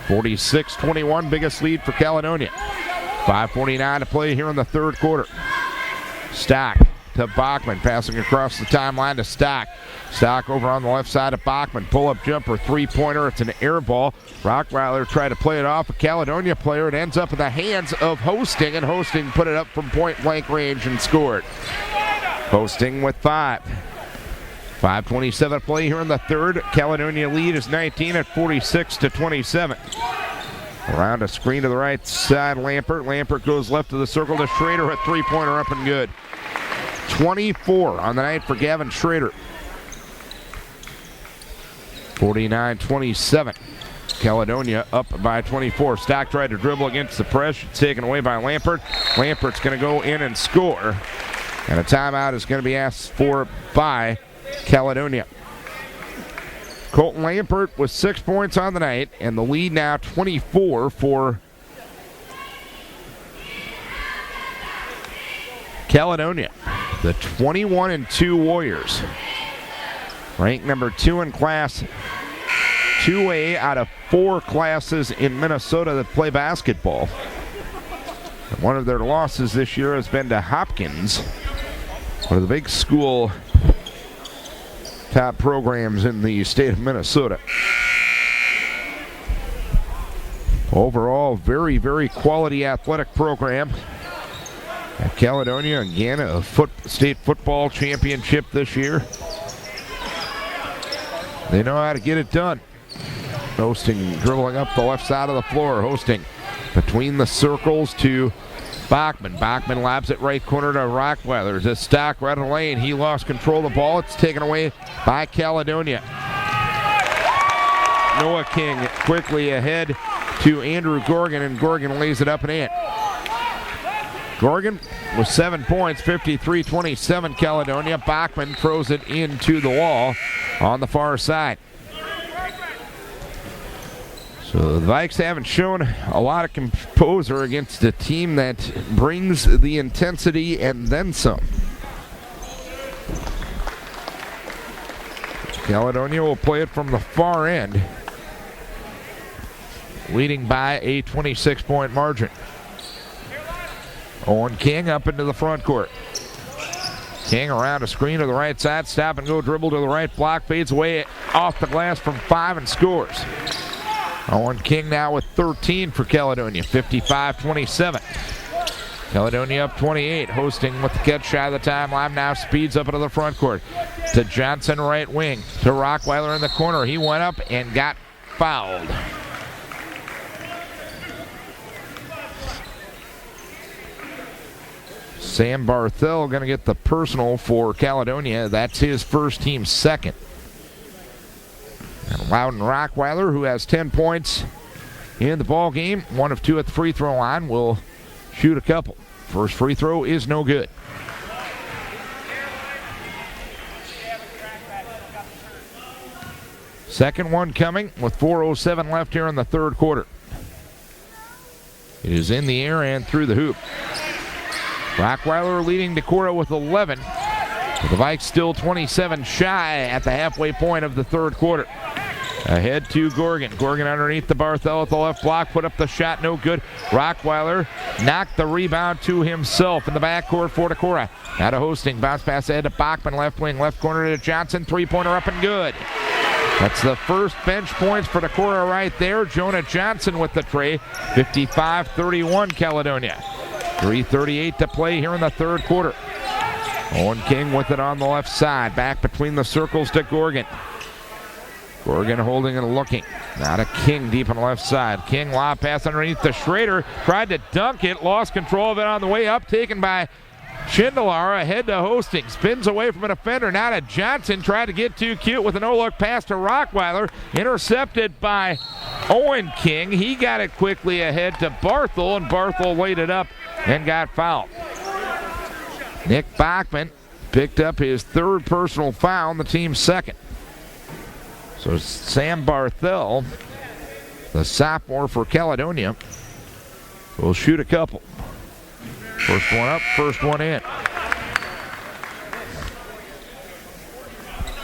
46-21, biggest lead for Caledonia. 5:49 to play here in the third quarter. Stock to Bachman, passing across the timeline to Stock. Stock over on the left side of Bachman. Pull-up jumper, three-pointer. It's an air ball. Rockweiler tried to play it off a Caledonia player. It ends up in the hands of Hosting, and Hosting put it up from point-blank range and scored. Hosting with 5. 5:27 to play here in the third. Caledonia lead is 19 at 46-27. Around a screen to the right side, Lampert. Lampert goes left of the circle to Schrader. A three-pointer up and good. 24 on the night for Gavin Schrader. 49-27. Caledonia up by 24. Stock tried to dribble against the press. It's taken away by Lampert. Lampert's going to go in and score. And a timeout is going to be asked for by Caledonia. Colton Lampert with 6 points on the night, and the lead now 24 for Caledonia. The 21-2 Warriors, ranked number 2 in Class 2A out of 4 classes in Minnesota that play basketball. And one of their losses this year has been to Hopkins, one of the big school top programs in the state of Minnesota. Overall, very, very quality athletic program. At Caledonia, again, a state football championship this year. They know how to get it done. Hosting, dribbling up the left side of the floor. Hosting between the circles to Bachman. Bachman lobs it right corner to Rockweiler. There's a stock right in the lane. He lost control of the ball. It's taken away by Caledonia. Noah King quickly ahead to Andrew Gorgon, and Gorgon lays it up and in. Gorgon with 7 points, 53-27 Caledonia. Bachman throws it into the wall on the far side. So the Vikes haven't shown a lot of composure against a team that brings the intensity and then some. Caledonia will play it from the far end, leading by a 26-point margin. Owen King up into the front court. King around a screen to the right side, stop and go dribble to the right block, fades away off the glass from 5 and scores. Owen King now with 13 for Caledonia, 55-27. Caledonia up 28, hosting with the catch shy of the timeline, now speeds up into the front court. To Johnson, right wing, to Rockweiler in the corner. He went up and got fouled. Sam Barthel going to get the personal for Caledonia. That's his first, team second. And Loudon Rockweiler, who has 10 points in the ball game, 1 of 2 at the free throw line, will shoot a couple. First free throw is no good. Second one coming with 4:07 left here in the third quarter. It is in the air and through the hoop. Rockweiler leading Decorah with 11. But the Vikes still 27 shy at the halfway point of the third quarter. Ahead to Gorgon. Gorgon underneath the Barthel at the left block. Put up the shot, no good. Rockweiler knocked the rebound to himself in the backcourt for Decorah. Now to Hosting. Bounce pass ahead to Bachman. Left wing, left corner to Johnson. Three-pointer up and good. That's the first bench points for Decorah right there. Jonah Johnson with the tray. 55-31 Caledonia. 3:38 to play here in the third quarter. Owen King with it on the left side. Back between the circles to Gorgon. Gorgon holding and looking. Now to King deep on the left side. King lob pass underneath to Schrader. Tried to dunk it. Lost control of it on the way up. Taken by Schindler. Ahead to Hosting. Spins away from a defender. Now to Johnson. Tried to get too cute with a no-look pass to Rockweiler. Intercepted by Owen King. He got it quickly ahead to Barthel, and Barthel laid it up and got fouled. Nick Bachman picked up his third personal foul, the team's second. So Sam Barthel, the sophomore for Caledonia, will shoot a couple. First one up, first one in.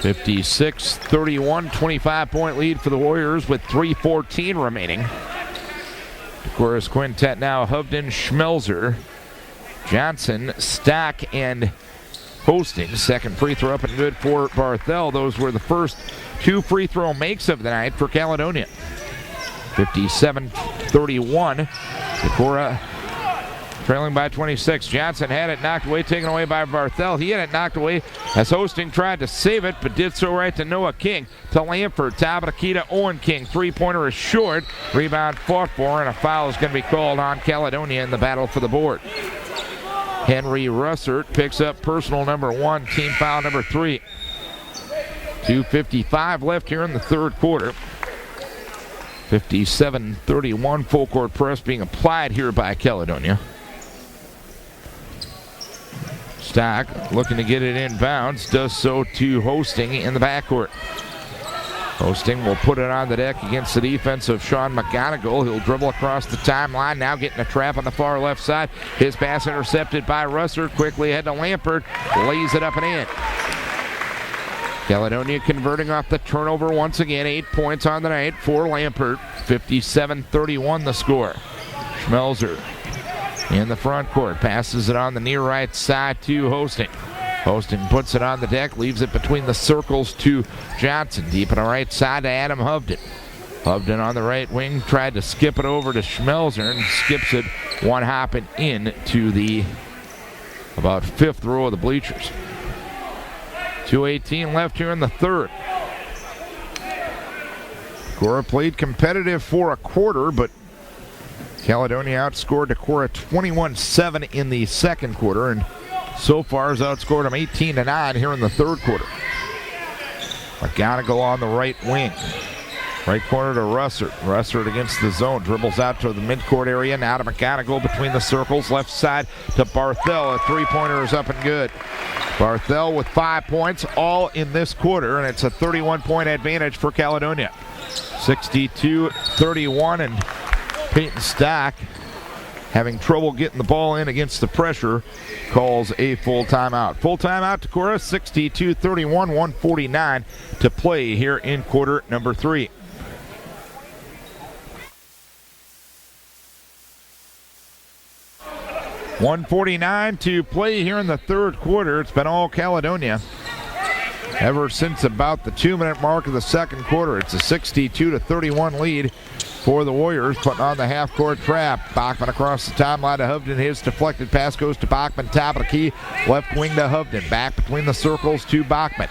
56-31, 25-point lead for the Warriors with 3:14 remaining. Decorah's quintet now: Hovden, Schmelzer, Johnson, Stock, and Hosting. Second free throw up and good for Barthel. Those were the first 2 free throw makes of the night for Caledonia. 57-31. Decorah trailing by 26. Johnson had it knocked away, taken away by Barthel. He had it knocked away as Hosting tried to save it, but did so right to Noah King. To Lampert, top of the key to Owen King. Three-pointer is short. Rebound fought for, and a foul is going to be called on Caledonia in the battle for the board. Henry Russert picks up personal number 1, team foul number 3. 2:55 left here in the third quarter. 57-31, full court press being applied here by Caledonia. Stock looking to get it inbounds, does so to Hosting in the backcourt. Hosting will put it on the deck against the defense of Sean McGonigal. He'll dribble across the timeline, now getting a trap on the far left side. His pass intercepted by Russer. Quickly ahead to Lampert, lays it up and in. Caledonia converting off the turnover once again. 8 points on the night for Lampert. 57-31 the score. Schmelzer in the front court, passes it on the near right side to Hosting. Hosting puts it on the deck, leaves it between the circles to Johnson. Deep on the right side to Adam Hovden. Hovden on the right wing, tried to skip it over to Schmelzer and skips it one hopping in to the about fifth row of the bleachers. 2:18 left here in the third. Decorah played competitive for a quarter, but Caledonia outscored Decorah 21-7 in the second quarter, and so far has outscored them 18-9 here in the third quarter. McGonigal on the right wing. Right corner to Russert. Russert against the zone. Dribbles out to the midcourt area. Now to McGonigal between the circles. Left side to Barthel. A three-pointer is up and good. Barthel with 5 points, all in this quarter, and it's a 31-point advantage for Caledonia. 62-31, and Peyton Stack, having trouble getting the ball in against the pressure, calls a full timeout. Full timeout to Decorah, 62-31, 1:49 to play here in quarter number 3. .149 to play here in the third quarter. It's been all Caledonia ever since about the 2-minute mark of the second quarter. It's a 62-31 lead for the Warriors, putting on the half-court trap. Bachman across the timeline to Hovden. His deflected pass goes to Bachman. Top of the key, left wing to Hovden. Back between the circles to Bachman.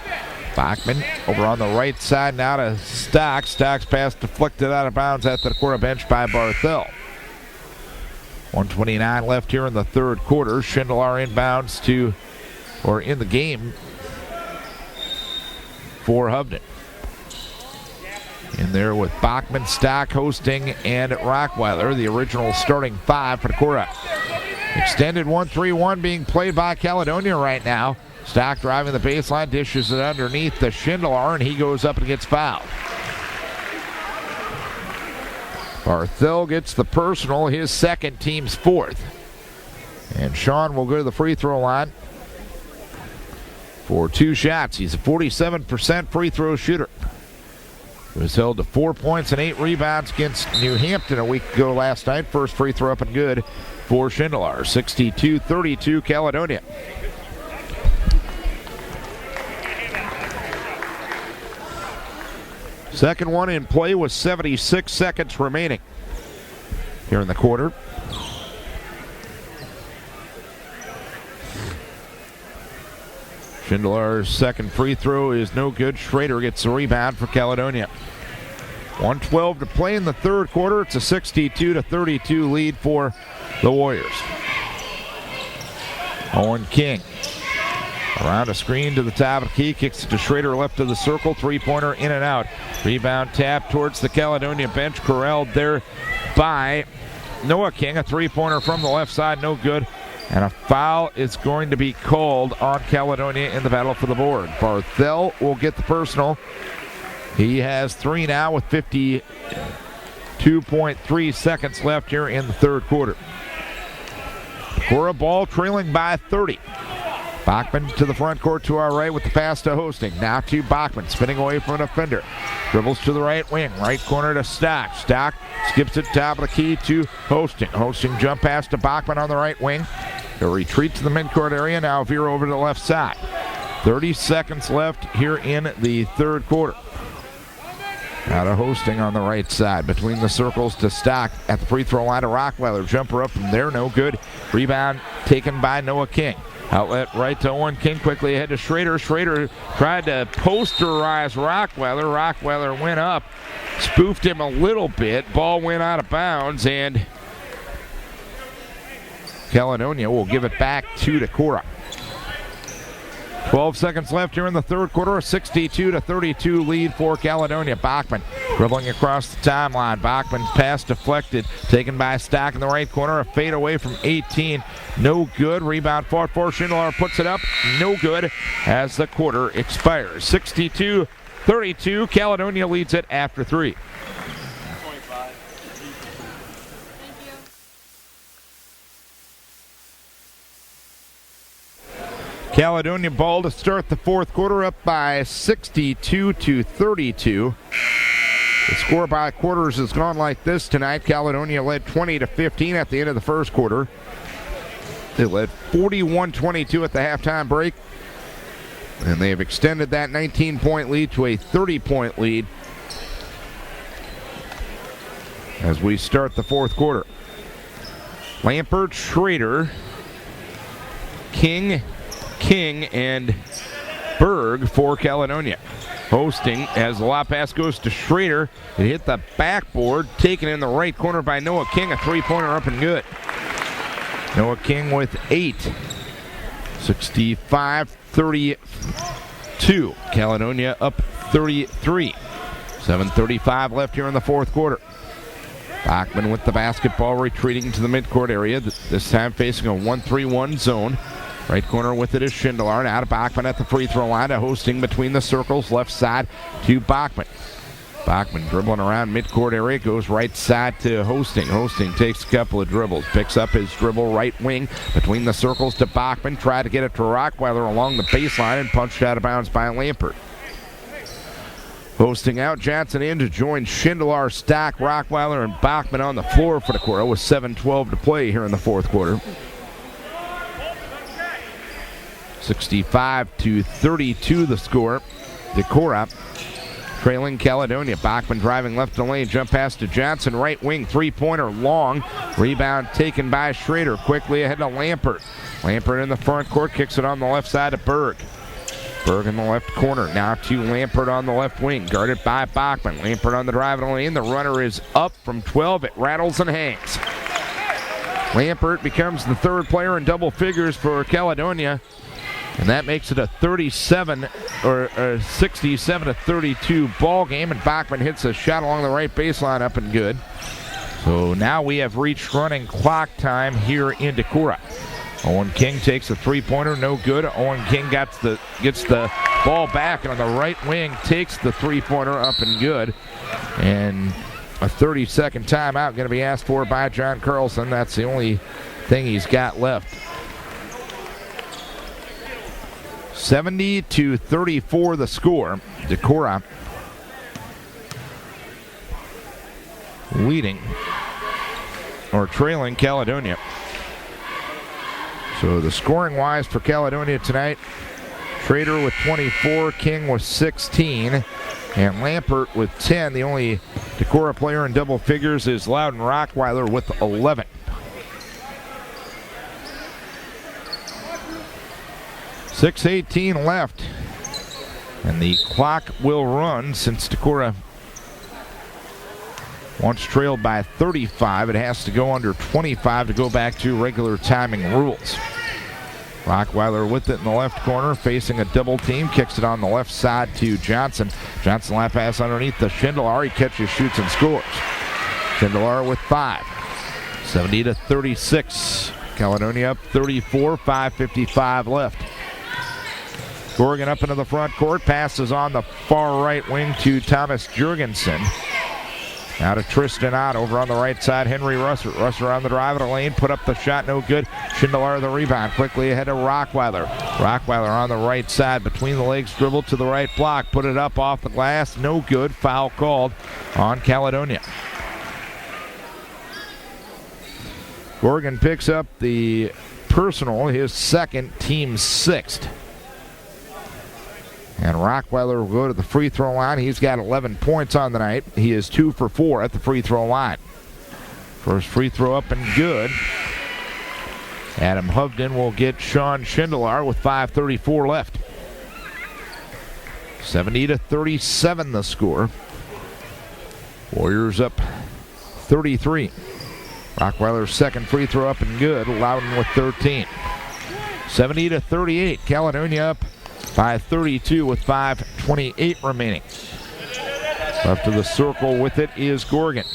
Bachman over on the right side now to Stocks. Stocks pass deflected out of bounds at the Decorah bench by Barthel. 1:29 left here in the third quarter. Schindler inbounds in the game for Hovden. In there with Bachman, Stock, Hosting, and Rockweiler, the original starting five for Decorah. Extended 1-3-1 being played by Caledonia right now. Stock driving the baseline, dishes it underneath the Schindler, and he goes up and gets fouled. Barthel gets the personal, his second, team's fourth. And Sean will go to the free throw line for 2 shots. He's a 47% free throw shooter. He was held to 4 points and 8 rebounds against New Hampton a week ago last night. First free throw up and good for Schindler. 62-32 Caledonia. Second one in play with 76 seconds remaining here in the quarter. Schindler's second free throw is no good. Schrader gets the rebound for Caledonia. 1:12 to play in the third quarter. It's a 62-32 lead for the Warriors. Owen King around a screen to the top of the key, kicks it to Schrader left of the circle, three-pointer in and out. Rebound tap towards the Caledonia bench, corralled there by Noah King. A three-pointer from the left side, no good. And a foul is going to be called on Caledonia in the battle for the board. Barthel will get the personal. He has 3 now with 52.3 seconds left here in the third quarter. Decorah ball trailing by 30. Bachman to the front court to our right with the pass to Hosting. Now to Bachman, spinning away from an defender. Dribbles to the right wing, right corner to Stock. Stock skips it top of the key to Hosting. Hosting jump pass to Bachman on the right wing. He'll retreat to the midcourt area, now veer over to the left side. 30 seconds left here in the third quarter. Now to Hosting on the right side. Between the circles to Stock at the free throw line to Rockweiler. Jumper up from there, no good. Rebound taken by Noah King. Outlet right to Owen King, quickly ahead to Schrader. Schrader tried to posterize Rockweiler. Rockweiler went up, spoofed him a little bit. Ball went out of bounds, and Caledonia will give it back to Decorah. 12 seconds left here in the third quarter. A 62-32 lead for Caledonia. Bachman dribbling across the timeline. Bachman's pass deflected, taken by Stock in the right corner. A fade away from 18. No good. Rebound fought for. Schindler puts it up. No good as the quarter expires. 62-32. Caledonia leads it after 3. Caledonia ball to start the fourth quarter, up by 62-32. The score by quarters has gone like this tonight. Caledonia led 20-15 at the end of the first quarter. They led 41-22 at the halftime break. And they have extended that 19-point lead to a 30-point lead as we start the fourth quarter. Lampert, Schrader, King, and Berg for Caledonia. Hosting as the lob pass goes to Schrader. It hit the backboard, taken in the right corner by Noah King. A three-pointer up and good. Noah King with 8. 65-32. Caledonia up 33. 7:35 left here in the fourth quarter. Bachman with the basketball, retreating to the midcourt area. This time facing a 1-3-1 zone. Right corner with it is Schindler. Now to Bachman at the free throw line. To Hosting between the circles. Left side to Bachman. Bachman dribbling around midcourt area. Goes right side to Hosting. Hosting takes a couple of dribbles. Picks up his dribble right wing between the circles to Bachman. Tried to get it to Rockweiler along the baseline and punched out of bounds by Lampert. Hosting out, Johnson in to join Schindler, Stock, Rockweiler, and Bachman on the floor for Decorah with 7:12 to play here in the fourth quarter. 65-32 the score. Decorah trailing Caledonia. Bachman driving left the lane. Jump pass to Johnson. Right wing. Three-pointer long. Rebound taken by Schrader. Quickly ahead to Lampert. Lampert in the front court. Kicks it on the left side to Berg. Berg in the left corner. Now to Lampert on the left wing. Guarded by Bachman. Lampert on the driving lane. The runner is up from 12. It rattles and hangs. Lampert becomes the third player in double figures for Caledonia. And that makes it a 67-32 ball game. And Bachman hits a shot along the right baseline, up and good. So now we have reached running clock time here in Decorah. Owen King takes a three-pointer, no good. Owen King gets the ball back, and on the right wing takes the three-pointer, up and good. And a 30-second timeout going to be asked for by John Carlson. That's the only thing he's got left. 70-34 the score. Decorah leading or trailing Caledonia. So the scoring wise for Caledonia tonight, Schrader with 24, King with 16, and Lampert with 10. The only Decorah player in double figures is Loudon Rockweiler with 11. .6:18 left, and the clock will run since Decorah once trailed by 35. It has to go under 25 to go back to regular timing rules. Rockweiler with it in the left corner, facing a double team, kicks it on the left side to Johnson. Johnson lap pass underneath the Schindler. He catches, shoots, and scores. Schindler with 5. 70-36. Caledonia up 34, 5:55 left. Gorgon up into the front court, passes on the far right wing to Thomas Jurgensen. Now to Tristan Ott over on the right side, Henry Russer. Russer on the drive of the lane, put up the shot, no good. Schindler the rebound, quickly ahead to Rockweiler. Rockweiler on the right side, between the legs, dribble to the right block, put it up off the glass, no good. Foul called on Caledonia. Gorgon picks up the personal, his second, team 6th. And Rockweiler will go to the free throw line. He's got 11 points on the night. He is 2 for 4 at the free throw line. First free throw up and good. Adam Hovden will get Sean Schindler with 5:34 left. 70-37 the score. Warriors up 33. Rockweiler's second free throw up and good. Loudon with 13. 70-38. Caledonia up by 32 with 5:28 remaining. Left of the circle with it is Gorgon.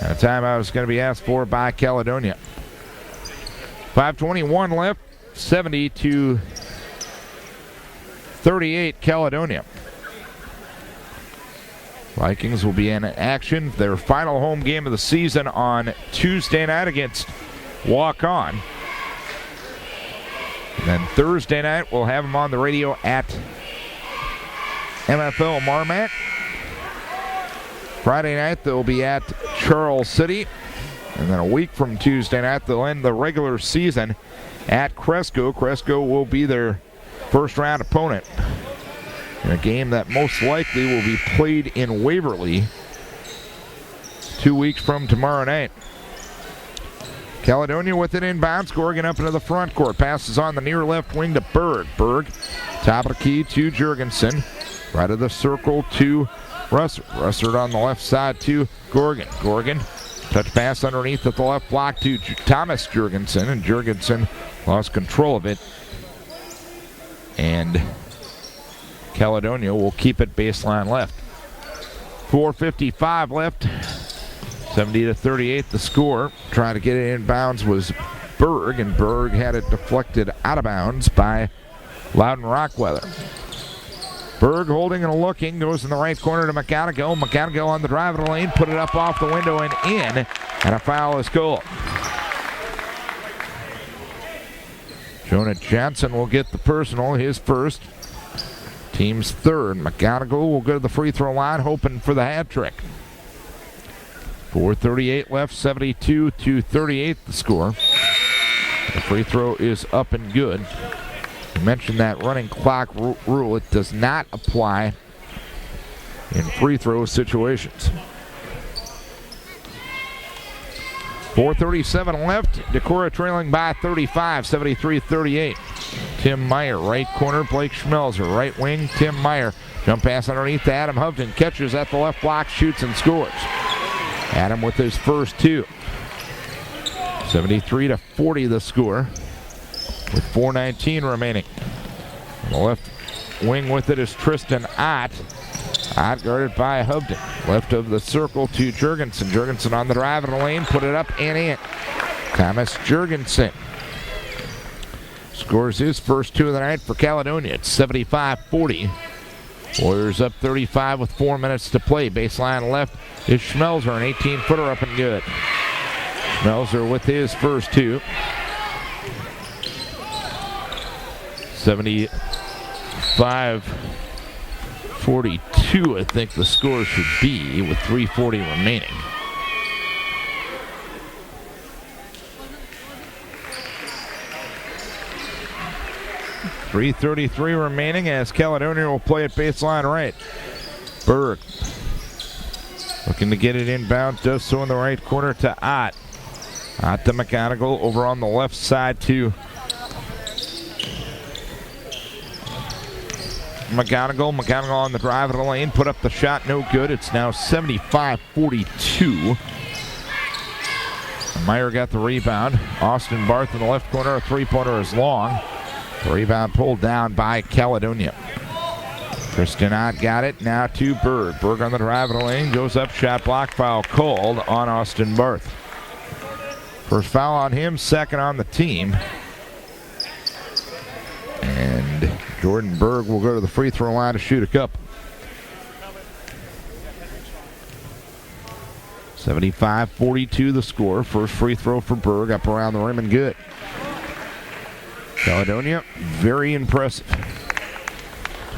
And a timeout is going to be asked for by Caledonia. 5:21 left, 70-38 Caledonia. Vikings will be in action, their final home game of the season on Tuesday night against Walk-On. And then Thursday night, we'll have them on the radio at MFL Marmat. Friday night, they'll be at Charles City. And then a week from Tuesday night, they'll end the regular season at Cresco. Cresco will be their first-round opponent in a game that most likely will be played in Waverly 2 weeks from tomorrow night. Caledonia with it inbounds. Gorgon up into the front court. Passes on the near left wing to Berg. Berg, top of the key to Jurgensen. Right of the circle to Russert. Russert on the left side to Gorgon. Gorgon, touch pass underneath at the left block to Thomas Jurgensen. And Jurgensen lost control of it. And Caledonia will keep it baseline left. 4:55 left. 70-38 the score. Trying to get it inbounds was Berg, and Berg had it deflected out of bounds by Loudon Rockweather. Berg holding and looking, goes in the right corner to McGonigal. McGonigal on the drive of the lane, put it up off the window and in, and a foul is called. Jonah Johnson will get the personal, his first, team's third. McGonigal will go to the free throw line, hoping for the hat trick. 4:38 left, 72-38 the score. The free throw is up and good. I mentioned that running clock rule. It does not apply in free throw situations. 4:37 left. Decorah trailing by 35, 73-38. Tim Meyer, right corner. Blake Schmelzer, right wing. Tim Meyer. Jump pass underneath to Adam Hovden. Catches at the left block, shoots and scores. Adam with his first two. 73-40 the score with 4:19 remaining. On the left wing with it is Tristan Ott. Ott guarded by Hovden. Left of the circle to Jurgensen. Jurgensen on the drive in the lane, put it up and in. Thomas Jurgensen scores his first two of the night for Caledonia. It's 75-40. Warriors up 35 with 4 minutes to play. Baseline left is Schmelzer, an 18-footer up and good. Schmelzer with his first two. 75-42, I think the score should be, with 3:40 remaining. .333 remaining as Caledonia will play it baseline right. Berg looking to get it inbound, does so in the right corner to Ott. Ott to McGonigal, over on the left side to McGonigal. McGonigal on the drive of the lane, put up the shot, no good. It's now 75-42. Meyer got the rebound. Austin Barth in the left corner, a three-pointer is long. The rebound pulled down by Caledonia. Tristan Ott got it, now to Berg. Berg on the drive of the lane, goes up, shot block, foul called on Austin Barth. First foul on him, second on the team. And Jordan Berg will go to the free throw line to shoot a couple. 75-42 the score. First free throw for Berg, up around the rim and good. Caledonia, very impressive.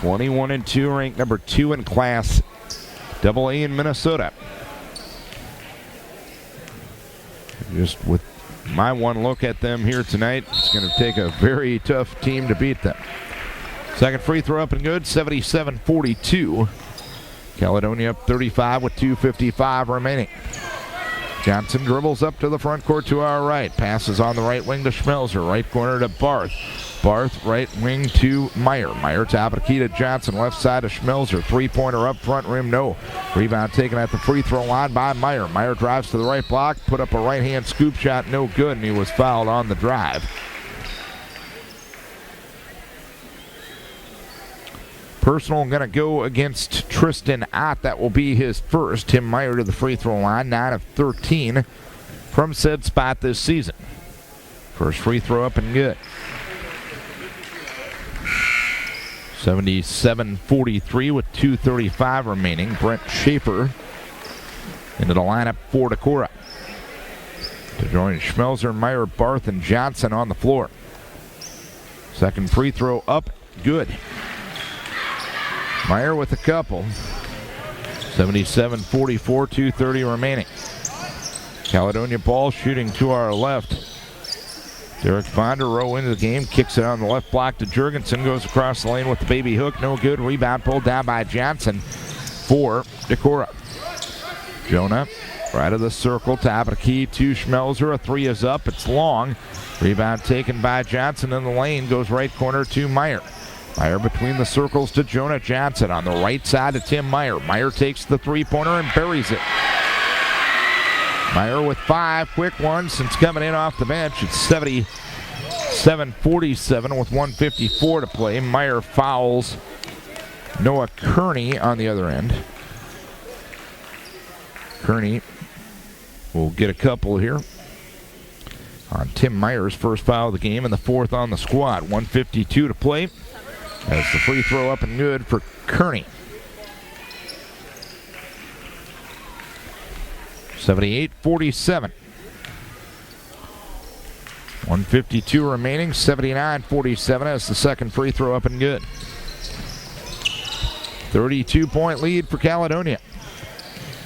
21-2, ranked number 2 in Class AA in Minnesota. Just with my one look at them here tonight, it's going to take a very tough team to beat them. Second free throw up and good, 77-42. Caledonia up 35 with 2:55 remaining. Johnson dribbles up to the front court to our right. Passes on the right wing to Schmelzer. Right corner to Barth. Barth, right wing to Meyer. Meyer, top of the key to Johnson. Left side to Schmelzer. Three-pointer up front rim, no. Rebound taken at the free throw line by Meyer. Meyer drives to the right block. Put up a right-hand scoop shot, no good, and he was fouled on the drive. Personal going to go against Tristan Ott. That will be his first. Tim Meyer to the free throw line, 9 of 13 from said spot this season. First free throw up and good. 77-43 with 2:35 remaining. Brent Schaefer into the lineup for Decorah. To join Schmelzer, Meyer, Barth, and Johnson on the floor. Second free throw up, good. Meyer with a couple. 77-44, 2:30 remaining. Caledonia ball shooting to our left. Derek Vonderow into the game, kicks it on the left block to Jurgensen, goes across the lane with the baby hook, no good. Rebound pulled down by Johnson for Decorah. Jonah, right of the circle, top of the key to Schmelzer. A three is up, it's long. Rebound taken by Johnson in the lane, goes right corner to Meyer. Meyer between the circles to Jonah Johnson on the right side to Tim Meyer. Meyer takes the three-pointer and buries it. Meyer with 5 quick ones since coming in off the bench. It's 77-47 with 1:54 to play. Meyer fouls Noah Kearney on the other end. Kearney will get a couple here on Tim Meyer's first foul of the game and the 4th on the squad. 1:52 to play. That's the free throw up and good for Kearney. 78-47. 1:52 remaining. 79-47 as the second free throw up and good. 32-point lead for Caledonia.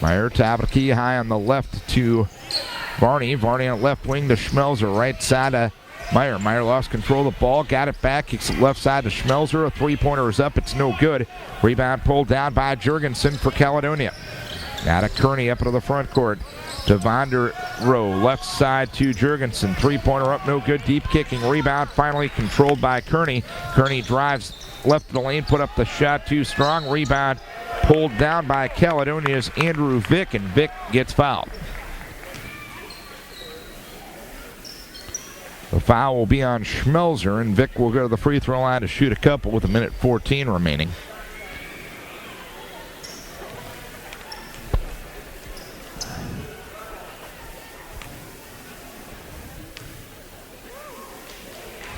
Meyer, top of the key, high on the left to Varney. Varney on the left wing to Schmelzer. Right side to Meyer. Meyer lost control of the ball, got it back, kicks it left side to Schmelzer. A three-pointer is up, it's no good. Rebound pulled down by Jurgensen for Caledonia. Now to Kearney up into the front court to Vonderow. Left side to Jurgensen. Three-pointer up, no good. Deep kicking. Rebound finally controlled by Kearney. Kearney drives left of the lane, put up the shot too strong. Rebound pulled down by Caledonia's Andrew Vick, and Vick gets fouled. The foul will be on Schmelzer, and Vick will go to the free throw line to shoot a couple with 1:14 remaining.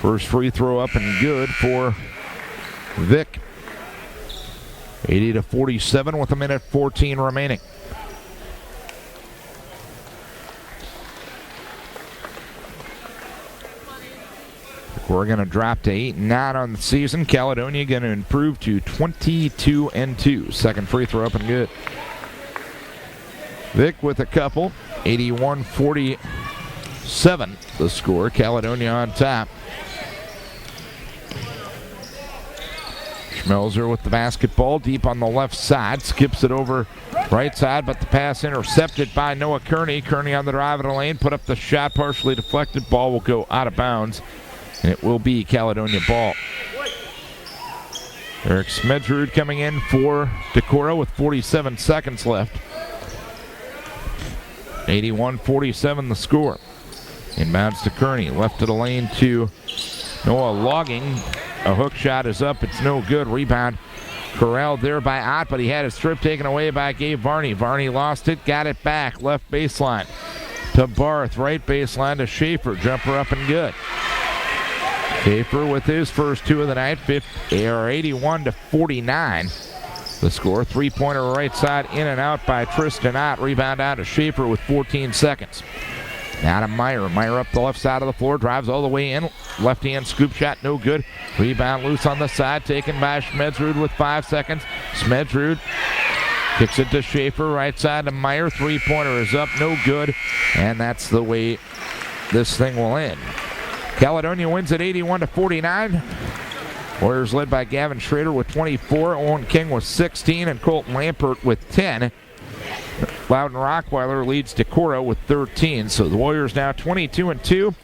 First free throw up and good for Vick. 80-47 with 1:14 remaining. We're going to drop to 8-9 on the season. Caledonia going to improve to 22-2. Second free throw up and good. Vick with a couple. 81-47 the score. Caledonia on top. Schmelzer with the basketball deep on the left side. Skips it over right side, but the pass intercepted by Noah Kearney. Kearney on the drive of the lane. Put up the shot, partially deflected. Ball will go out of bounds. And it will be Caledonia ball. Eric Smedrud coming in for Decorah with 47 seconds left. 81-47 the score. Inbounds to Kearney. Left of the lane to Noah Logging. A hook shot is up. It's no good. Rebound corralled there by Ott, but he had his strip taken away by Gabe Varney. Varney lost it, got it back. Left baseline to Barth. Right baseline to Schaefer. Jumper up and good. Schaefer with his first two of the night. 81-49. The score. Three-pointer right side in and out by Tristan Ott. Rebound out to Schaefer with 14 seconds. Now to Meyer. Meyer up the left side of the floor. Drives all the way in. Left-hand scoop shot, no good. Rebound loose on the side. Taken by Smedrud with 5 seconds. Smedrud kicks it to Schaefer. Right side to Meyer. Three-pointer is up, no good. And that's the way this thing will end. Caledonia wins at 81-49. Warriors led by Gavin Schrader with 24. Owen King with 16. And Colton Lampert with 10. Loudon Rockweiler leads Decorah with 13. So the Warriors now 22-2.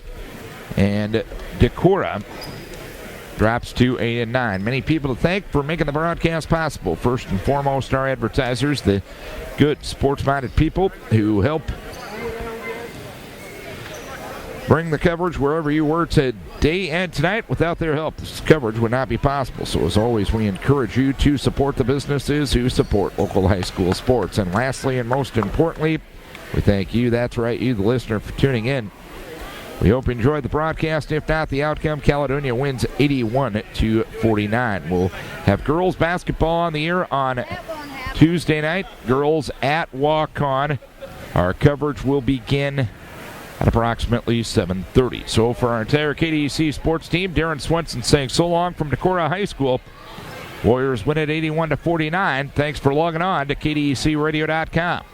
And Decorah drops to 8-9. Many people to thank for making the broadcast possible. First and foremost, our advertisers, the good sports-minded people who help bring the coverage wherever you were today and tonight. Without their help, this coverage would not be possible. So as always, we encourage you to support the businesses who support local high school sports. And lastly, and most importantly, we thank you, that's right, you, the listener, for tuning in. We hope you enjoyed the broadcast. If not, the outcome, Caledonia wins 81-49. We'll have girls basketball on the air on Tuesday night. Girls at Waukon. Our coverage will begin at approximately 7:30. So for our entire KDEC sports team, Darren Swenson saying so long from Decorah High School. Warriors win at 81-49. Thanks for logging on to KDECradio.com.